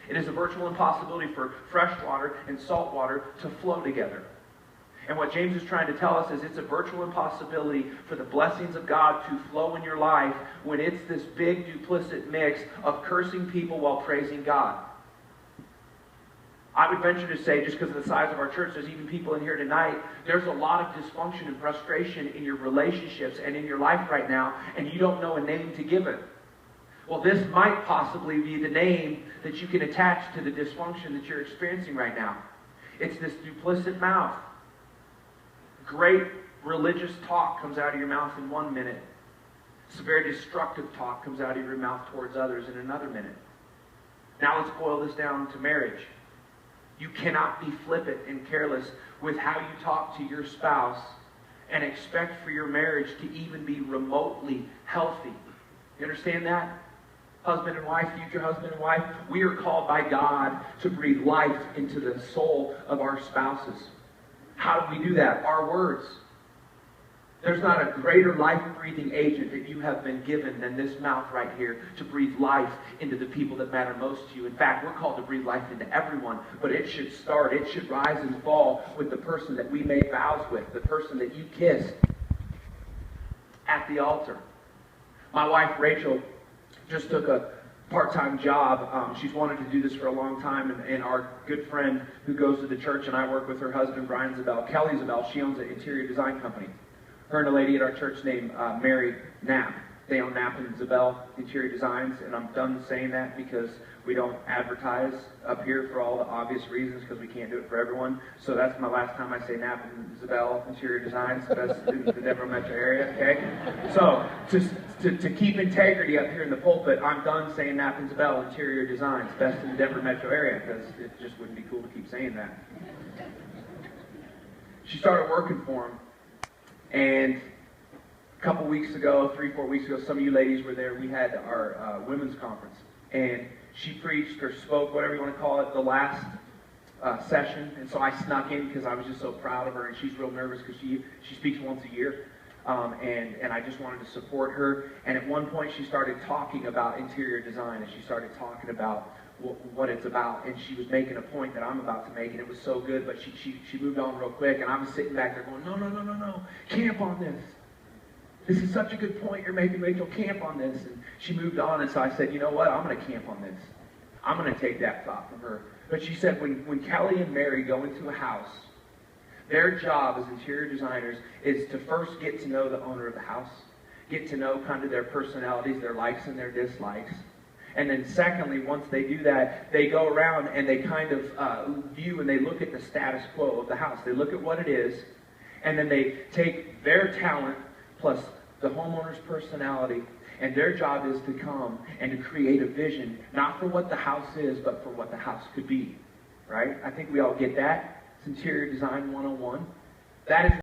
It is a virtual impossibility for fresh water and salt water to flow together. And what James is trying to tell us is it's a virtual impossibility for the blessings of God to flow in your life when it's this big duplicit mix of cursing people while praising God. I would venture to say, just because of the size of our church, there's even people in here tonight, there's a lot of dysfunction and frustration in your relationships and in your life right now, and you don't know a name to give it. Well, this might possibly be the name that you can attach to the dysfunction that you're experiencing right now. It's this duplicit mouth. Great religious talk comes out of your mouth in 1 minute. Some very destructive talk comes out of your mouth towards others in another minute. Now let's boil this down to marriage. You cannot be flippant and careless with how you talk to your spouse and expect for your marriage to even be remotely healthy. You understand that? Husband and wife, future husband and wife, we are called by God to breathe life into the soul of our spouses. How do we do that? Our words. There's not a greater life-breathing agent that you have been given than this mouth right here to breathe life into the people that matter most to you. In fact, we're called to breathe life into everyone, but it should rise and fall with the person that we made vows with, the person that you kissed at the altar. My wife, Rachel, just took a part-time job. She's wanted to do this for a long time, and our good friend who goes to the church, and I work with her husband, Brian Zabel, Kelly Zabel, she owns an interior design company. Her and a lady at our church named Mary Knapp. They own Knapp and Zabel Interior Designs, and I'm done saying that because we don't advertise up here for all the obvious reasons, because we can't do it for everyone. So that's my last time I say Knapp and Zabel Interior Designs. That's in the Denver metro area, okay? So to keep integrity up here in the pulpit, I'm done saying Knapp and Zabel Interior Designs, best in the Denver metro area, because it just wouldn't be cool to keep saying that. She started working for him, and a couple weeks ago, 3-4 weeks ago, some of you ladies were there. We had our women's conference, and she preached or spoke, whatever you want to call it, the last session. And so I snuck in because I was just so proud of her, and she's real nervous because she speaks once a year, and I just wanted to support her. And at one point, she started talking about interior design, and she started talking about what it's about, and she was making a point that I'm about to make, and it was so good, but she moved on real quick, and I was sitting back there going, no, camp on this. This is such a good point you're making, Rachel, camp on this. And she moved on, and so I said, you know what, I'm going to camp on this. I'm going to take that thought from her. But she said when Kelly and Mary go into a house, their job as interior designers is to first get to know the owner of the house, get to know kind of their personalities, their likes and their dislikes. And then secondly, once they do that, they go around and they kind of view and they look at the status quo of the house. They look at what it is, and then they take their talent plus the homeowner's personality, and their job is to come and to create a vision, not for what the house is, but for what the house could be. Right? I think we all get that. It's Interior Design 101. That is